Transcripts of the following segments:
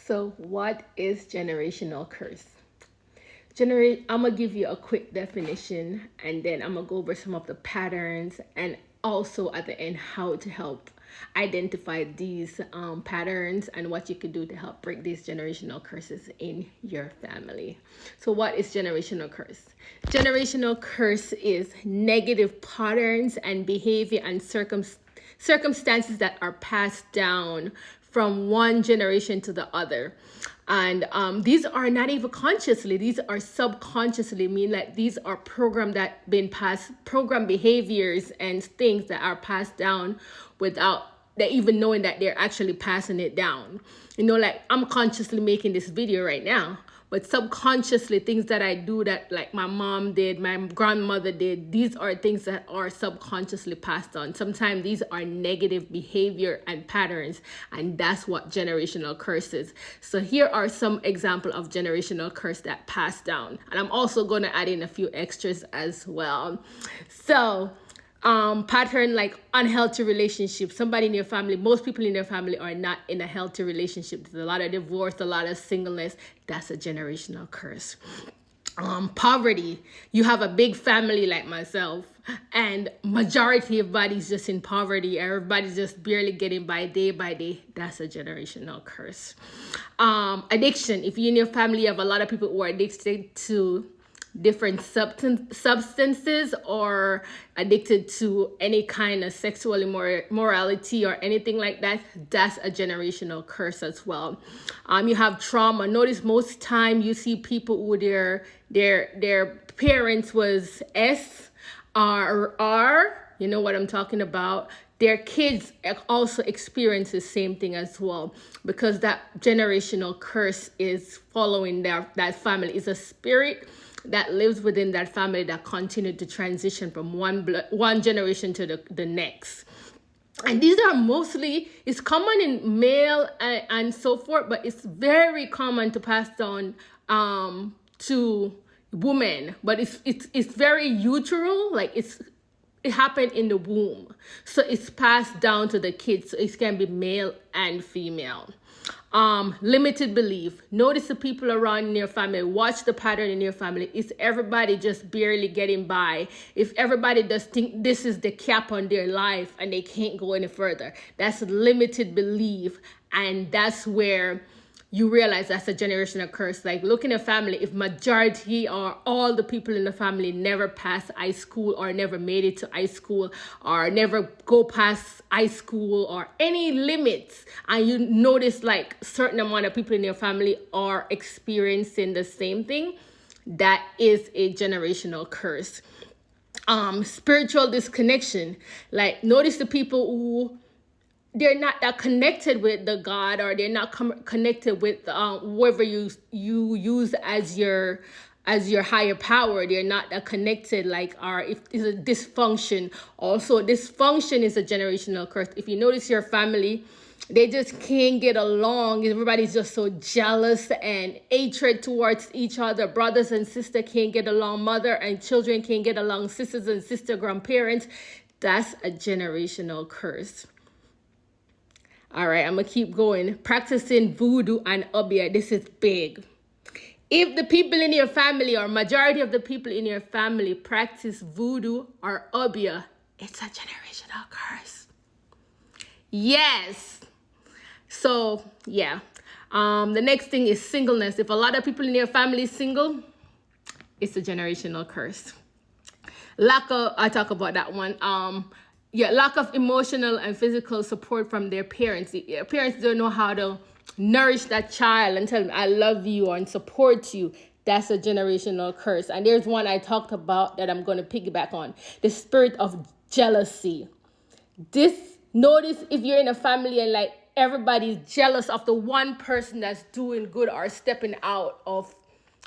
So, what is generational curse? I'm gonna give you a quick definition, and then I'm gonna go over some of the patterns, and also at the end how to help identify these patterns and what you could do to help break these generational curses in your family. So, what is generational curse? Generational curse is negative patterns and behavior and circumstances that are passed down from one generation to the other. And these are not even consciously, these are subconsciously, mean that these are program behaviors and things that are passed down without they even knowing that they're actually passing it down. Like I'm consciously making this video right now, but subconsciously things that I do that like my mom did, my grandmother did, these are things that are subconsciously passed on. Sometimes these are negative behavior and patterns, and that's what generational curse is. So here are some examples of generational curse that passed down. And I'm also going to add in a few extras as well. So pattern like unhealthy relationships. Somebody in your family, most people in your family are not in a healthy relationship. There's a lot of divorce, a lot of singleness. That's a generational curse. Poverty. You have a big family like myself, and majority of everybody's just in poverty. Everybody's just barely getting by day by day. That's a generational curse. Addiction. If you in your family you have a lot of people who are addicted to different substances or addicted to any kind of sexual immorality or anything like that, that's a generational curse as well. You have trauma. Notice most time you see people who their parents was S or R, you know what I'm talking about. Their kids also experience the same thing as well, because that generational curse is following that family. It's a spirit that lives within that family that continued to transition from one generation to the next. And these are mostly, it's common in male and so forth, but it's very common to pass down to women. But it's very uteral, like it happened in the womb. So it's passed down to the kids. So it can be male and female. Limited belief. Notice the people around in your family. Watch the pattern in your family. Is everybody just barely getting by? If everybody does think this is the cap on their life and they can't go any further, that's limited belief. And that's where you realize that's a generational curse. Like look in a family, if majority or all the people in the family never pass high school or never made it to high school or never go past high school or any limits, and you notice like certain amount of people in your family are experiencing the same thing, that is a generational curse. Spiritual disconnection. Like notice the people who they're not that connected with the God, or they're not connected with whoever you use as your higher power. They're not that connected, like, or if it's a dysfunction. Also, dysfunction is a generational curse. If you notice your family, they just can't get along. Everybody's just so jealous and hatred towards each other. Brothers and sisters can't get along. Mother and children can't get along. Sisters and sister, grandparents. That's a generational curse. All right, I'm going to keep going. Practicing voodoo and obeah. This is big. If the people in your family or majority of the people in your family practice voodoo or obeah, it's a generational curse. Yes. So, yeah. The next thing is singleness. If a lot of people in your family is single, it's a generational curse. I talk about that one. Lack of emotional and physical support from their parents. Your parents don't know how to nourish that child and tell them, I love you, and support you. That's a generational curse. And there's one I talked about that I'm going to piggyback on. The spirit of jealousy. Notice if you're in a family and like everybody's jealous of the one person that's doing good or stepping out of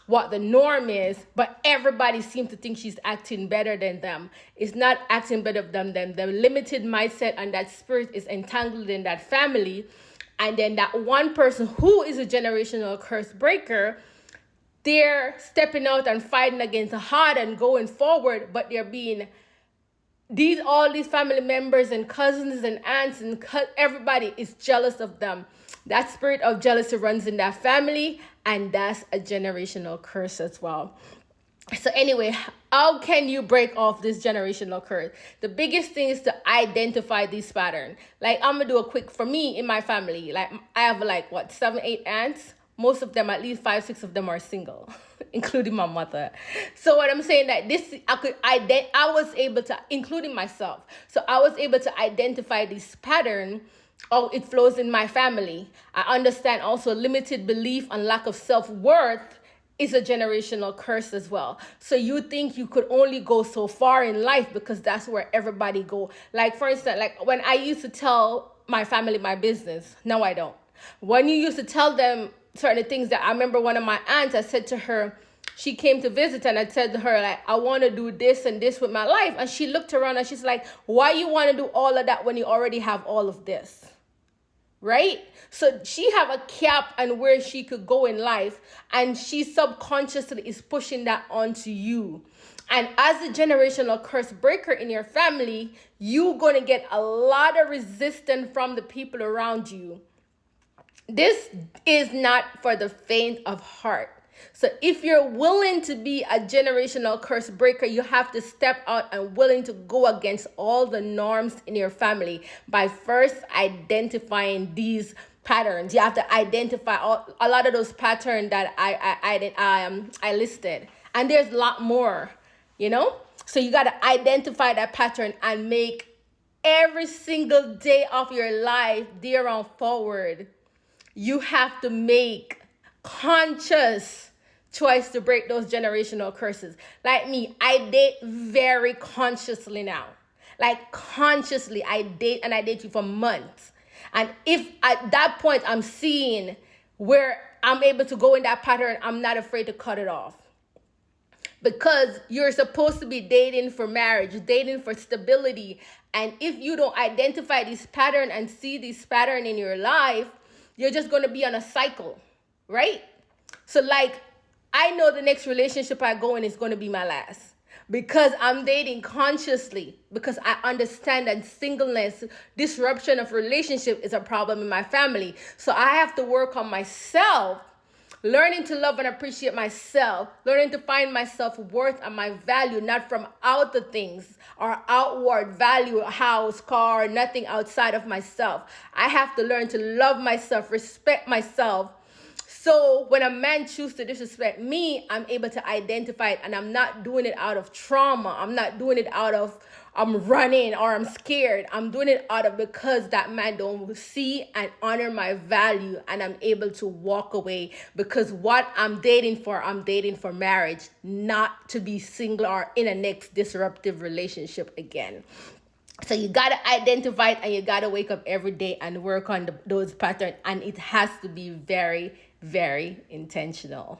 what the norm is, but everybody seems to think she's acting better than them. It's not acting better than them. The limited mindset and that spirit is entangled in that family. And then that one person who is a generational curse breaker, they're stepping out and fighting against hard and going forward, but they're being all these family members and cousins and aunts and everybody is jealous of them. That spirit of jealousy runs in that family, and that's a generational curse as well. So anyway, how can you break off this generational curse? The biggest thing is to identify this pattern. Like, I'm gonna do a quick, for me in my family, like I have like what, 7, 8 aunts. Most of them, at least 5, 6 of them are single, including my mother. So what I'm saying, that this, I was able to, including myself. So I was able to identify this pattern. Oh, it flows in my family. I understand also limited belief and lack of self-worth is a generational curse as well. So you think you could only go so far in life because that's where everybody go. Like, for instance, like when I used to tell my family my business, now I don't. When you used to tell them certain things, that I remember one of my aunts, I said to her, she came to visit, and I said to her, like, I want to do this and this with my life. And she looked around and she's like, why you want to do all of that when you already have all of this? Right? So she have a cap on where she could go in life, and she subconsciously is pushing that onto you. And as a generational curse breaker in your family, you're going to get a lot of resistance from the people around you. This is not for the faint of heart. So if you're willing to be a generational curse breaker, you have to step out and willing to go against all the norms in your family by first identifying these patterns. You have to identify a lot of those patterns that I listed, and there's a lot more, you know. So you got to identify that pattern and make every single day of your life, there on forward, you have to make conscious choice to break those generational curses. Like me, I date very consciously now. Like consciously, I date you for months. And if at that point I'm seeing where I'm able to go in that pattern, I'm not afraid to cut it off. Because you're supposed to be dating for marriage, dating for stability. And if you don't identify this pattern and see this pattern in your life, you're just going to be on a cycle, right? So like, I know the next relationship I go in is going to be my last, because I'm dating consciously, because I understand that singleness, disruption of relationship is a problem in my family. So I have to work on myself, learning to love and appreciate myself, learning to find my self-worth and my value, not from outer things or outward value, house, car, nothing outside of myself. I have to learn to love myself, respect myself. So when a man chooses to disrespect me, I'm able to identify it, and I'm not doing it out of trauma. I'm not doing it out of I'm running or I'm scared. I'm doing it out of because that man don't see and honor my value, and I'm able to walk away, because what I'm dating for marriage, not to be single or in a next disruptive relationship again. So you got to identify it, and you got to wake up every day and work on those patterns, and it has to be very, very intentional.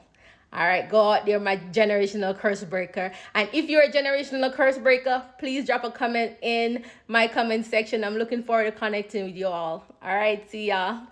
All right, go out there, my generational curse breaker. And if you're a generational curse breaker, please drop a comment in my comment section. I'm looking forward to connecting with you all. All right, see y'all.